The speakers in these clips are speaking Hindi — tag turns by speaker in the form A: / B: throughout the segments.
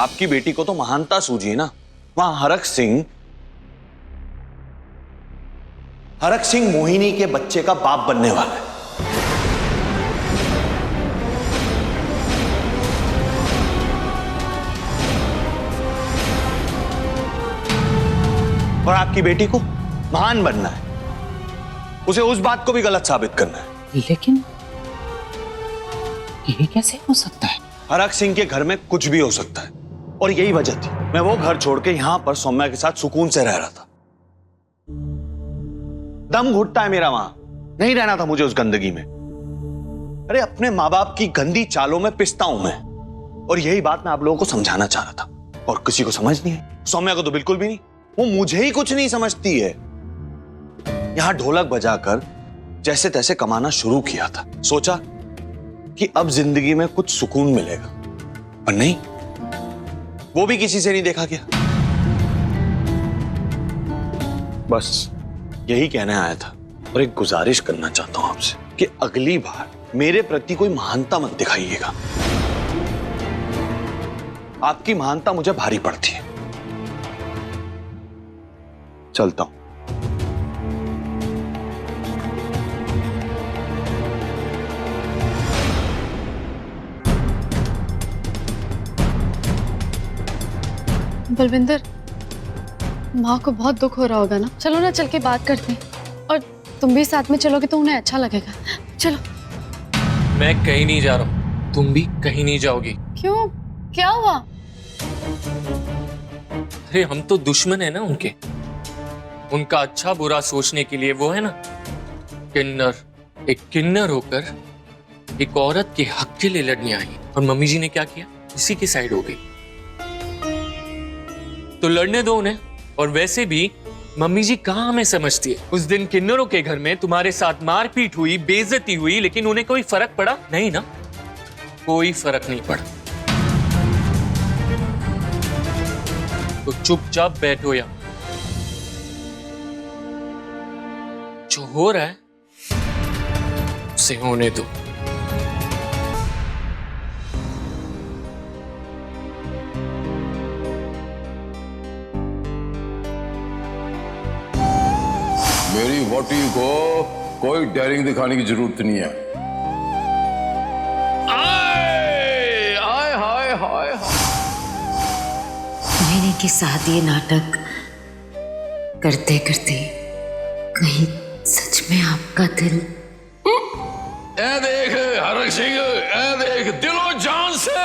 A: आपकी बेटी को तो महानता सूझी ना। वहां हरक सिंह मोहिनी के बच्चे का बाप बनने वाला है। और आपकी बेटी को महान बनना है, उसे उस बात को भी गलत साबित करना है।
B: लेकिन ये कैसे हो सकता है?
A: हरक सिंह के घर में कुछ भी हो सकता है और यही वजह थी मैं वो घर छोड़ के यहां पर सौम्या के साथ सुकून से रह रहा था। दम घुटता है मेरा, वहां नहीं रहना था मुझे उस गंदगी में। अरे अपने माँ बाप की गंदी चालों में पिसता हूं मैं, और यही बात मैं आप लोगों को समझाना चाह रहा था और किसी को समझ नहीं है। सौम्या को तो बिल्कुल भी नहीं, वो मुझे ही कुछ नहीं समझती है। यहां ढोलक बजाकर जैसे तैसे कमाना शुरू किया था, सोचा कि अब जिंदगी में कुछ सुकून मिलेगा, पर नहीं, वो भी किसी से नहीं देखा गया। बस यही कहने आया था और एक गुजारिश करना चाहता हूं आपसे कि अगली बार मेरे प्रति कोई महानता मत दिखाइएगा। आपकी महानता मुझे भारी पड़ती है। चलता हूं।
C: बलविंदर, माँ को बहुत दुख हो रहा होगा ना। चलो ना, चल के बात करते हैं, और तुम भी साथ में चलोगे तो उन्हें अच्छा लगेगा। चलो।
D: मैं कहीं नहीं जा रहा हूँ, तुम भी कहीं नहीं जाओगी।
C: क्यों, क्या हुआ?
D: अरे हम तो दुश्मन है ना उनके। उनका अच्छा बुरा सोचने के लिए वो है ना किन्नर, एक किन्नर होकर एक औरत के हक के लिए लड़ने आई, और मम्मी जी ने क्या किया, इसी की साइड हो गई। तो लड़ने दो उन्हें। और वैसे भी मम्मी जी कहां हमें समझती है। उस दिन किन्नरों के घर में तुम्हारे साथ मारपीट हुई, बेइज्जती हुई, लेकिन उन्हें कोई फर्क पड़ा नहीं ना, कोई फर्क नहीं पड़ा। तो चुपचाप बैठो यहां, जो हो रहा है उसे होने दो।
E: मेरी वोटी को कोई डेयरिंग दिखाने की जरूरत नहीं है। आए, हाय हाय हाय।
F: मोहिनी के साथ ये नाटक करते करते कहीं सच में आपका दिल।
E: ए देख हरक सिंह, ए देख, दिलो जान से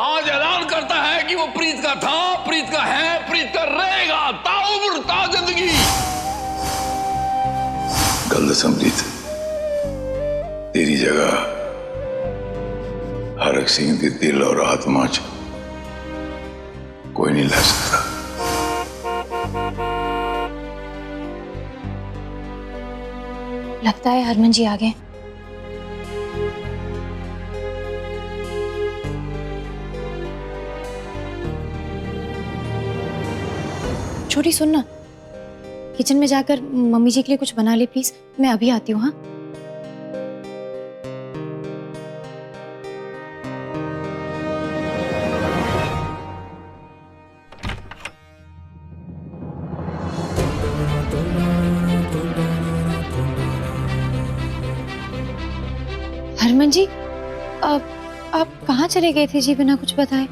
E: आज ऐलान करता है कि वो प्रीत का था, प्रीत का है, प्रीत का रहेगा, ताउम्र ता जिंदगी। गलत समझी थी, तेरी जगह हरक सिंह के दिल और आत्मा च कोई नहीं ला सकता।
G: लगता है हरमन जी आ गए। छोटी सुन ना, किचन में जाकर मम्मी जी के लिए कुछ बना ले प्लीज। मैं अभी आती हूँ। हाँ, हरमन जी, आप कहाँ चले गए थे जी बिना कुछ बताए?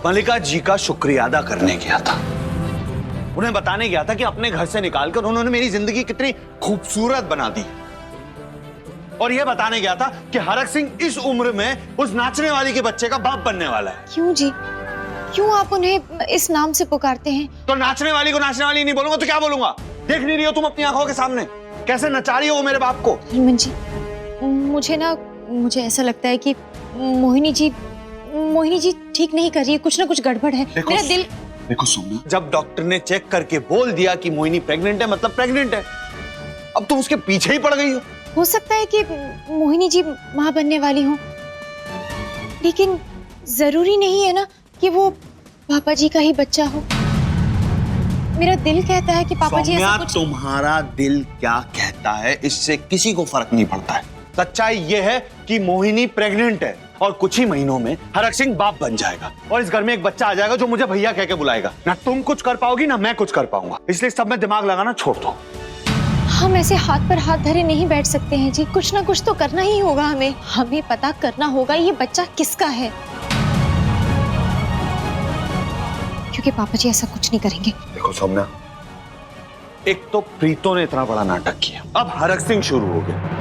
A: मल्लिका जी का शुक्रिया अदा करने गया था, उन्हें बताने गया था कि अपने घर से निकालकर उन्होंने मेरी जिंदगी कितनी खूबसूरत बना दी, और यह बताने गया था कि हरक सिंह इस उम्र में उस नाचने वाली के बच्चे का बाप बनने वाला है।
G: क्यों जी, क्यों आप उन्हें इस नाम से पुकारते हैं?
A: तो नाचने वाली को नाचने वाली नहीं बोलूंगा तो क्या बोलूंगा? देख नहीं रही हो तुम अपनी आंखों के सामने कैसे नचा रही हो वो मेरे बाप को?
G: हरमन जी, मुझे ऐसा लगता है कि मोहिनी जी ठीक नहीं कर रही है, कुछ ना कुछ गड़बड़ है। मेरा दिल।
A: देखो सोमी, जब डॉक्टर ने चेक करके बोल दिया कि मोहिनी प्रेग्नेंट है, मतलब प्रेग्नेंट है, अब तुम उसके पीछे ही पड़ गई हो
G: सकता है कि मोहिनी जी माँ बनने वाली हो, लेकिन जरूरी नहीं है ना कि वो पापा जी का ही बच्चा हो। मेरा दिल कहता है कि पापा जी ऐसा कुछ।
A: तुम्हारा दिल क्या कहता है इससे किसी को फर्क नहीं पड़ता है। सच्चाई यह है कि कि मोहिनी प्रेग्नेंट है और कुछ ही महीनों में हरक सिंह बाप बन जाएगा और इस घर में एक बच्चा आ जाएगा जो मुझे भैया कह के बुलाएगा। ना तुम कुछ कर पाओगी ना मैं कुछ कर पाऊंगा, इसलिए सब में दिमाग लगाना छोड़ दो।
G: हम ऐसे हाथ पर हाथ धरे नहीं बैठ सकते हैं जी, कुछ ना कुछ तो करना ही होगा हमें पता करना होगा ये बच्चा किसका है, क्योंकि पापा जी ऐसा कुछ नहीं करेंगे।
A: देखो सौम्या, एक तो प्रीतो ने इतना बड़ा नाटक किया, अब हरक सिंह शुरू हो गया।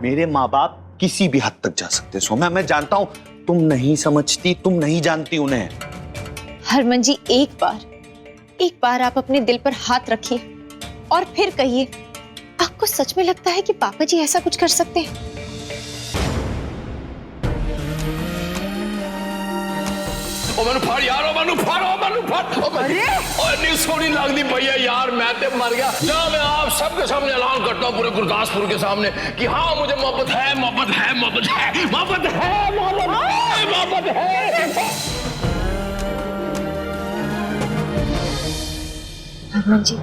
A: मेरे माँ बाप किसी भी हद तक जा सकते हैं सौम्या, मैं जानता हूं तुम नहीं समझती, तुम नहीं जानती उन्हें।
G: हरमन जी एक बार आप अपने दिल पर हाथ रखिए और फिर कहिए, आपको सच में लगता है कि पापा जी ऐसा कुछ कर सकते हैं?
E: ओ मैनू फाड़ यार, ओ मैनू फाड़। अरे नहीं सोनी लगती भैया यार, मैं तो मर गया। ना मैं आप सबके सामने ऐलान करता हूँ, पूरे गुरदासपुर के सामने, कि हाँ मुझे मोहब्बत है, मोहब्बत है, मोहब्बत है, मोहब्बत है, मोहब्बत है।
G: हरमन जी,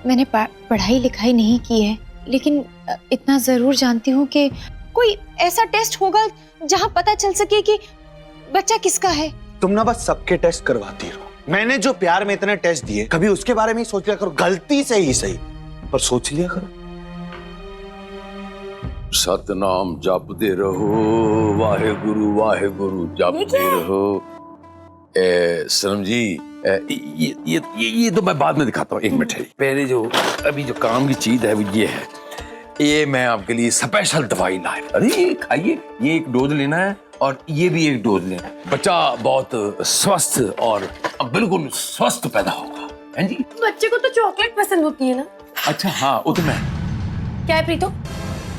G: मैंने पढ़ाई लिखाई नहीं की है, लेकिन इतना जरूर जानती हूँ कि कोई ऐसा टेस्ट होगा जहाँ पता चल सके कि बच्चा किसका है।
A: तुम ना बस सबके टेस्ट करवाती रहो। मैंने जो प्यार में इतने टेस्ट दिए, कभी उसके बारे में ही सोच लिया करो, गलती से ही सही पर सोच लिया करो।
E: सतनाम जपते रहो, वाहे गुरु जपते रहो। सनम जी, ये तो मैं बाद में दिखाता हूँ, 1 मिनट है। पहले जो अभी जो काम की चीज है वो ये है, ये मैं आपके लिए स्पेशल दवाई लाया। अरे ये खाइए, ये एक डोज लेना है और ये भी एक डोज लेना है। बच्चा बहुत स्वस्थ और बिल्कुल स्वस्थ पैदा होगा। हैं जी?
B: बच्चे को तो चॉकलेट पसंद होती है ना।
E: अच्छा हाँ, वो तो मैं।
B: क्या है प्रीतो,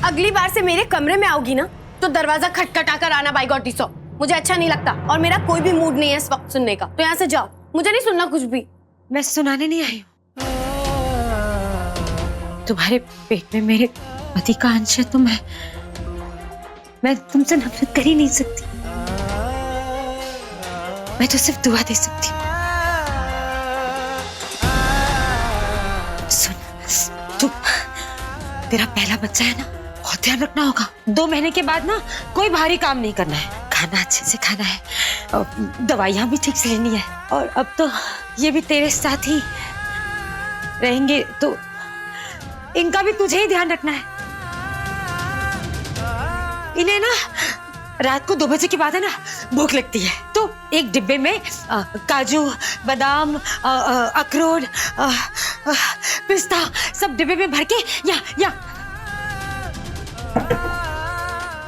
B: अगली बार से मेरे कमरे में आओगी ना तो दरवाजा खटखटा कर आना। बाई गॉड डिसो, मुझे अच्छा नहीं लगता और मेरा कोई भी मूड नहीं है इस वक्त सुनने का, तो यहाँ से जाओ, मुझे नहीं सुनना कुछ भी।
F: मैं सुनाने नहीं आई हूँ। तुम्हारे पेट में मेरे पति का अंश है, तो मैं तुमसे नफरत कर ही नहीं सकती। मैं तो सिर्फ दुआ दे सकती हूँ। सुन, तू तेरा पहला बच्चा है ना, बहुत ध्यान रखना होगा। 2 महीने के बाद ना कोई भारी काम नहीं करना है, खाना अच्छे से खाना है और दवाइयां भी ठीक से लेनी है। और अब तो ये भी तेरे साथ ही रहेंगे, तो इनका भी तुझे ही ध्यान रखना है। इन्हें ना रात को 2 बजे के बाद है ना भूख लगती है, तो एक डिब्बे में काजू, बादाम, अखरोट, पिस्ता सब डिब्बे में भर के या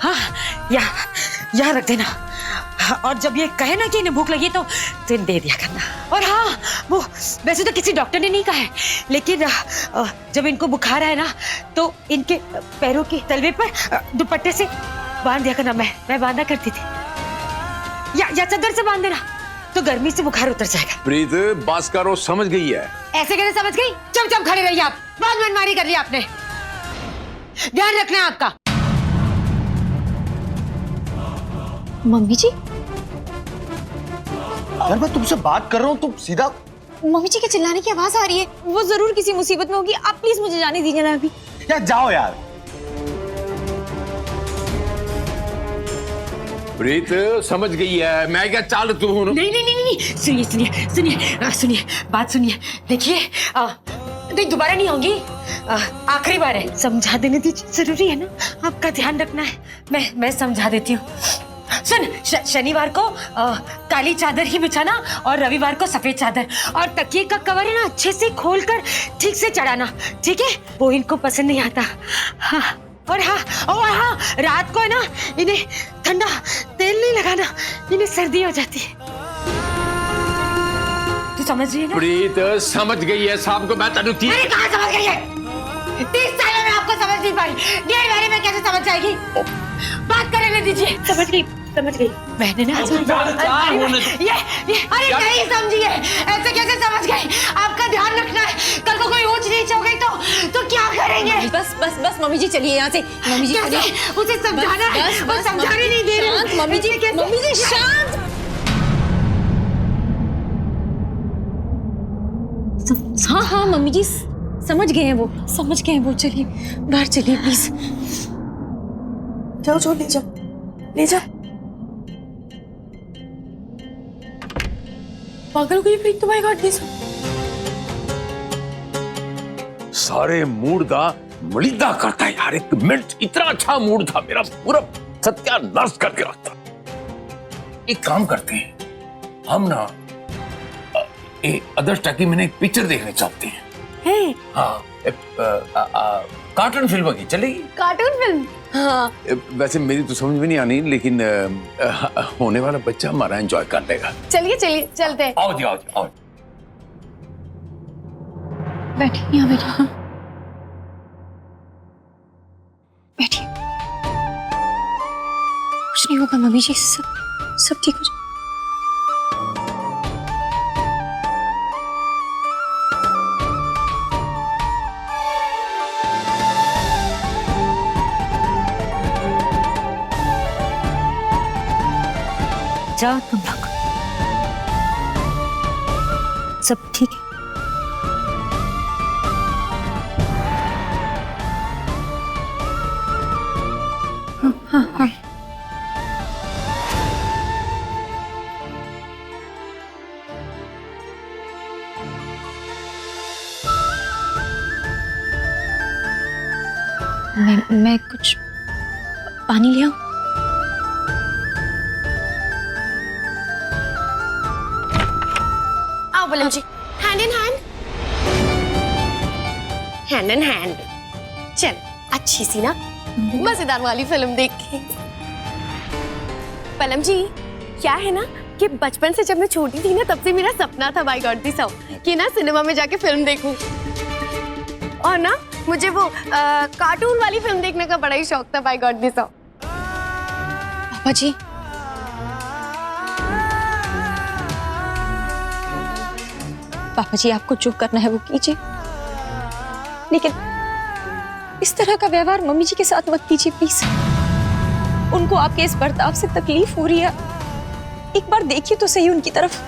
F: हाँ यहाँ रख देना। और जब ये कहे ना कि इन्हें भूख लगी तो इन्हें दे दिया करना। और हाँ, वो वैसे तो किसी डॉक्टर ने नहीं कहा है, लेकिन जब इनको बुखार आए ना तो इनके पैरों के तलवे पर दुपट्टे से बांध दिया करना। मैं बांधा करती थी, या चादर से बांध देना, तो गर्मी से बुखार उतर जाएगा।
E: प्रीत बस करो, समझ गई है।
F: ऐसे कैसे समझ गई? चुपचाप खड़े रहिए आप, बहुत मनमानी कर लिया आपने। ध्यान रखना है आपका।
G: मम्मी जी,
A: यार मैं तुमसे बात कर रहा हूँ, तुम सीधा।
G: मम्मी जी के चिल्लाने की आवाज आ रही है, वो जरूर किसी मुसीबत में होगी। आप प्लीज मुझे जाने दीजिए ना अभी।
A: यार जाओ यार।
E: प्रीत समझ गई है, मैं क्या चाल तू हूँ।
F: नहीं, सुनिए, बात सुनिए। देखिए, नहीं दोबारा नहीं होगी, आखिरी बार है। समझा देने दीजिए, जरूरी है ना, आपका ध्यान रखना है। मैं समझा देती हूँ। सुन, शनिवार को काली चादर ही बिछाना और रविवार को सफेद चादर, और तकिए का कवर है ना अच्छे से खोलकर ठीक से चढ़ाना, ठीक है? वो इनको पसंद नहीं आता। हाँ, और हाँ, रात को है ना इन्हें ठंडा तेल नहीं लगाना, इन्हें सर्दी हो जाती है। तू समझ रही है ना?
E: प्रीत समझ गई है, साहब को मैं तनु
F: अरे कहाँ समझ गई है? 30 साल में आपको समझ नहीं पाई, 1.5 महीने में कैसे समझ जाएगी? बात करने दीजिए। समझ गई मैंने ना। अरे नहीं समझी है, ऐसे कैसे समझ गई? आपका ध्यान रखना है, कल को कोई ऊंच नीच हो गई तो क्या करेंगे?
B: बस मम्मी जी चलिए यहाँ से। मम्मी जी
F: उसे समझाना है, वो समझाने नहीं दे रही।
B: मम्मी जी शांत। हाँ मम्मी जी
F: समझ गए हैं वो, समझ गए हैं वो। चलिए बाहर चलिए प्लीज।
B: जाओ जाओ, ले जाओ ले जाओ। पागल हो गई प्रीत तो भाई गॉड दिस।
E: सारे मूड का मलिदा करता है यार। एक मिनट, इतना अच्छा मूड था मेरा, पूरा सत्यानाश करके रखता। एक काम करते हैं हम ना, अदर्स टाकी मैंने एक पिक्चर देखने चलते हैं। हाँ, कार्टून फिल्म की चलेगी।
B: Cartoon film? हाँ।
E: वैसे मेरी तो समझ में नहीं आनी, लेकिन होने वाला बच्चा हमारा एंजॉय कर लेगा।
B: चलिए चलिए चलते हैं।
E: आओ जी आओ जी आओ।
C: बैठिए यहाँ बैठिए। हाँ बैठिए। कुछ नहीं होगा मम्मी जी, सब ठीक हो जाए।
F: जाओ तुम लोग, सब ठीक है।
C: मैं कुछ पानी ले आऊं?
B: आओ बलम जी, hand in hand, hand in hand. चल अच्छी सी ना मजेदार वाली फिल्म देखें। पलम जी, क्या है ना कि बचपन से जब मैं छोटी थी ना, तब से मेरा सपना था बाय गॉड दी सौ कि ना सिनेमा में जाके फिल्म देखूं। और ना मुझे वो कार्टून वाली फिल्म देखने का बड़ा ही शौक था बाय गॉड दी सौ।
C: पापा जी, पापा जी आपको जो करना है वो कीजिए, लेकिन इस तरह का व्यवहार मम्मी जी के साथ मत कीजिए प्लीज। उनको आपके इस बर्ताव से तकलीफ हो रही है, एक बार देखिए तो सही उनकी तरफ।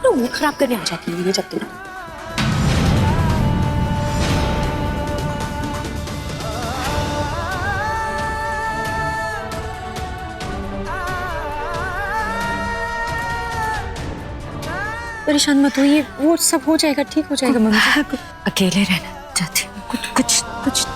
B: मूड खराब करने आ जाती है जब तुम।
C: परेशान मत होइए, वो सब हो जाएगा, ठीक हो जाएगा मम्मी जी।
F: अकेले रहना चाहती हूँ, कुछ कुछ कुछ।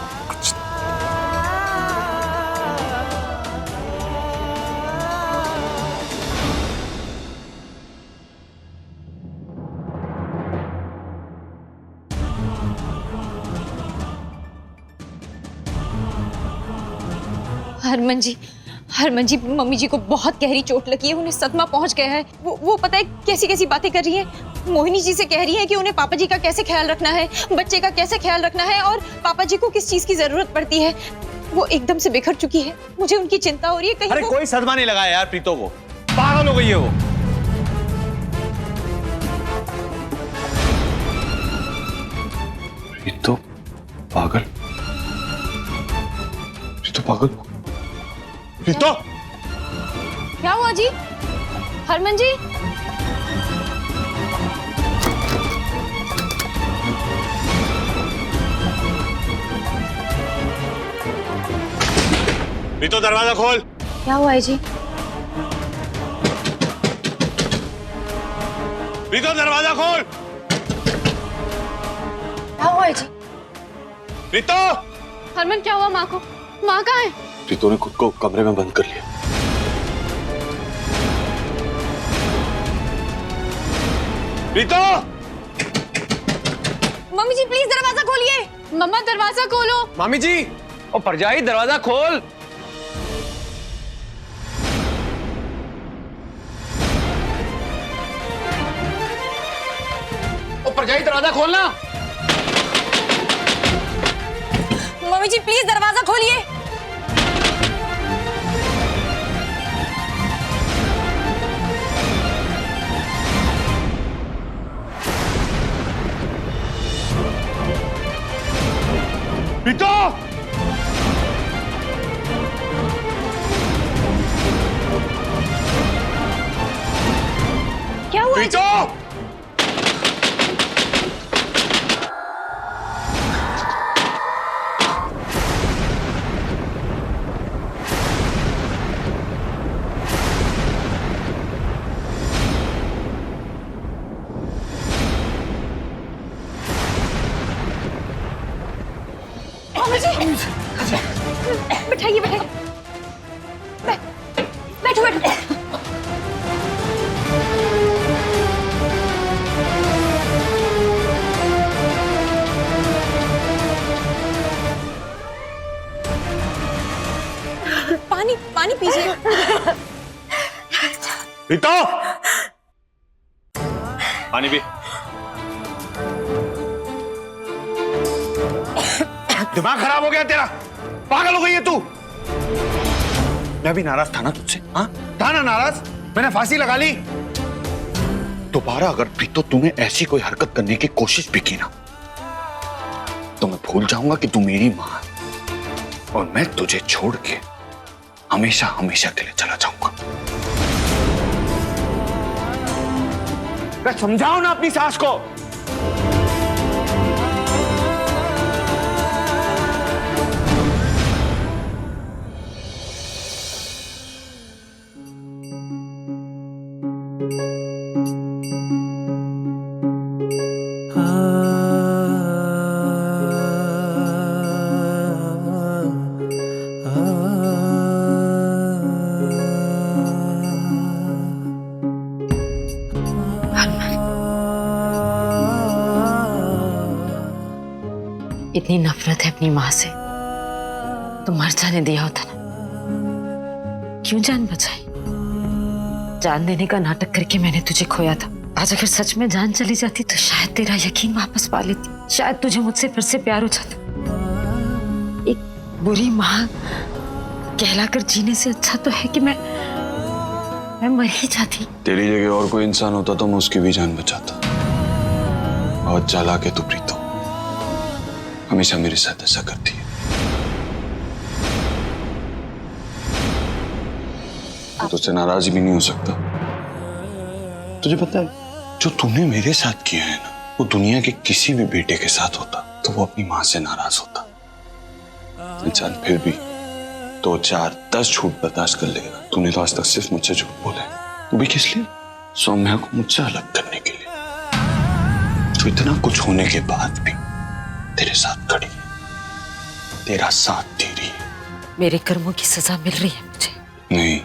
C: हरमन जी मम्मी जी को बहुत गहरी चोट लगी है, उन्हें सदमा पहुंच गया है। वो पता है कैसी कैसी बातें कर रही है। मोहिनी जी से कह रही है कि उन्हें पापा जी का कैसे ख्याल रखना है, बच्चे का कैसे ख्याल रखना है और पापा जी को किस चीज की जरूरत पड़ती है। वो एकदम से बिखर चुकी है, मुझे उनकी चिंता हो रही है। कहीं
A: अरे कोई सदमा नहीं लगा यार प्रीतो को, पागल हो गई है वो। प्रीतो पागल? प्रीतो पागल? प्रीतो
C: क्या हुआ जी? हरमन जी,
A: प्रीतो दरवाजा खोल।
C: क्या हुआ है जी?
A: प्रीतो दरवाजा खोल।
C: क्या हुआ है जी?
A: प्रीतो!
C: हरमन क्या हुआ? माँ को, माँ कहाँ है?
A: प्रीतो ने खुद को कमरे में बंद कर लिया। प्रीतो!
C: मम्मी जी प्लीज दरवाजा खोलिए। मम्मा दरवाजा खोलो।
H: मामी जी, ओ परजाई दरवाजा खोल। ओ परजाई दरवाजा खोलना।
C: मम्मी जी प्लीज दरवाजा खोलिए।
A: प्रीतो!
C: क्या हुआ?
A: प्रीतो!
C: बैठाइए बैठाइए, बैठो बैठो। पानी पानी पीजिए।
A: प्रीतो, पानी पी। दिमाग खराब हो गया तेरा, पागल हो गई है तू। मैं भी नाराज था ना तुझसे, हाँ था ना नाराज, मैंने फांसी लगा ली। दोबारा अगर प्रीतो तूने ऐसी कोई हरकत करने की कोशिश भी की ना, तो मैं भूल जाऊंगा कि तू मेरी मां है और मैं तुझे छोड़ के हमेशा हमेशा के लिए चला जाऊंगा। मैं समझाओ ना अपनी सास को।
F: इतनी नफरत है अपनी माँ से तो मर जाने दिया होता ना, क्यों जान बचाई? जान देने का नाटक करके मैंने तुझे खोया था। आज अगर सच में जान चली जाती तो शायद तेरा यकीन वापस पा लेती, शायद तुझे मुझसे फिर से प्यार हो जाता। एक बुरी माँ कहलाकर जीने से अच्छा तो है कि मैं मर ही जाती।
A: तेरी जगह और कोई इंसान होता तो मैं उसकी भी जान बचाता। बहुत चालाक है तू प्रीतो, हमेशा मेरे साथ ऐसा करती है। मैं तुझसे नाराज भी नहीं हो सकता। तुझे पता है जो तूने मेरे साथ किया है ना, वो दुनिया के किसी भी बेटे के साथ होता तो वो अपनी मां से नाराज होता। इंसान फिर भी 2, 4, 10 झूठ बर्दाश्त कर लेगा। तूने तो आज तक सिर्फ मुझसे झूठ बोला है, वो भी किस लिए? सौम्या को मुझसे अलग करने के लिए। तो इतना कुछ होने के बाद भी तेरे साथ खड़ी है, तेरा साथ दे रही है।
F: मेरे कर्मों की सजा मिल रही है मुझे।
A: नहीं,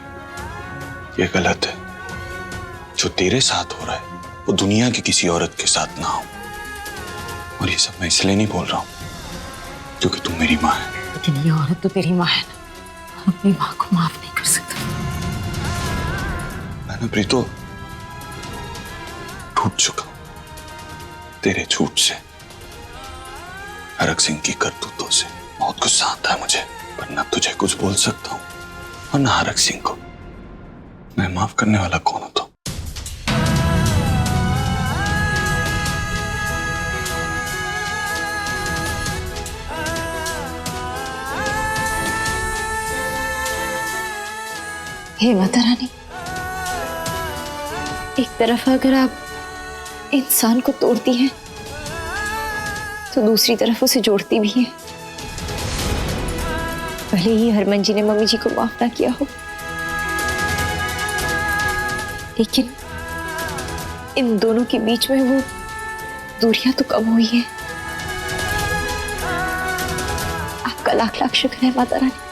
A: ये गलत है। जो तेरे साथ हो रहा है वो दुनिया की किसी औरत के साथ ना हो। और ये सब मैं इसलिए नहीं बोल रहा हूं क्योंकि तू मेरी माँ है।
F: लेकिन ये औरत तो तेरी माँ है ना, अपनी माँ को माफ नहीं कर सकता।
A: मैं ना प्रीतो टूट चुका हूं तेरे झूठ से, हरक सिंह की करतूतों से। बहुत गुस्सा आता है मुझे, पर ना तुझे कुछ बोल सकता हूं और ना हरक सिंह को। मैं माफ करने वाला कौन हूं? तो
G: हे माता रानी, एक तरफ अगर आप इंसान को तोड़ती हैं तो दूसरी तरफ उसे जोड़ती भी हैं। भले ही हरमन जी ने मम्मी जी को माफ ना किया हो, लेकिन इन दोनों के बीच में वो दूरियां तो कम हुई है। आपका लाख लाख शुक्र है माता रानी।